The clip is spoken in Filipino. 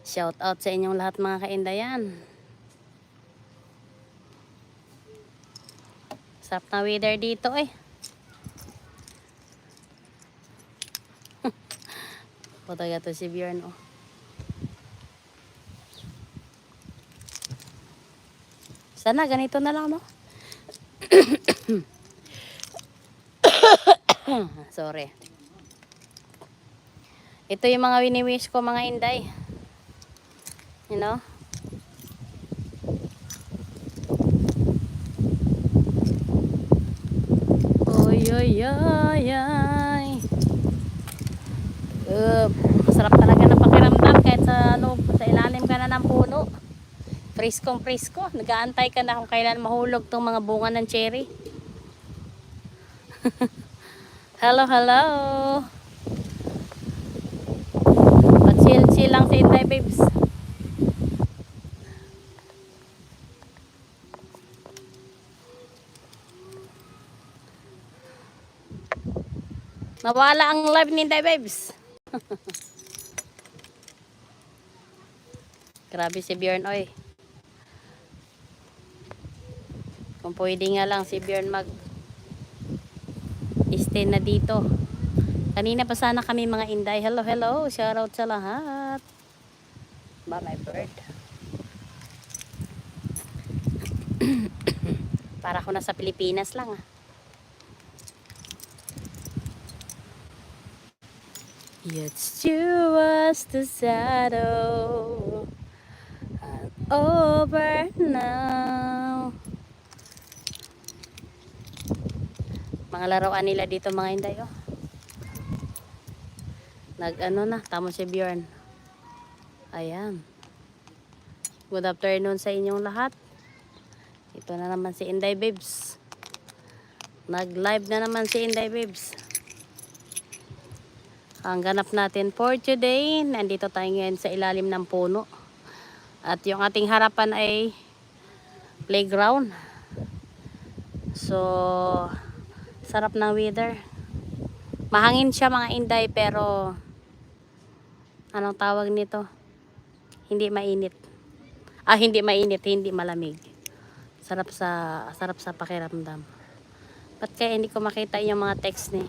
Shout out sa inyong lahat mga kaindayan. Sarap na weather dito eh. Putaga to si Bjorn oh. Sana ganito na lang no. Sorry. Ito yung mga wini-wish ko mga inday. You know? Oy oy oy oy. Masarap talaga ng pakiramdam kahit sa ilalim ka na ng puno. Priskong prisko. Nag-aantay ka na kung kailan mahulog tong mga bunga ng cherry. Hello, hello. Pa-chill-chill lang si Inday babes. Nawala ang live ni Inday babes. Grabe si Bjorn oy. Kung pwede nga lang si Bjorn stay na dito. Kanina pa sana kami mga inday. Hello, hello. Shoutout sa lahat. Ba, my bird. Para ko nasa Pilipinas lang ah. It's you was the shadow and over now. Mga laruan nila dito mga inday oh. Nag-ano na, tamo si Bjorn. Ayan. Good afternoon sa inyong lahat. Ito na naman si Inday babes. Nag-live na naman si Inday babes. Ang ganap natin for today, nandito tayo ngayon sa ilalim ng puno. At yung ating harapan ay playground. So, sarap ng weather. Mahangin siya mga inday pero anong tawag nito? Hindi mainit. Hindi mainit, hindi malamig. Sarap sa pakiramdam. Ba't kaya hindi ko makita yung mga text ni?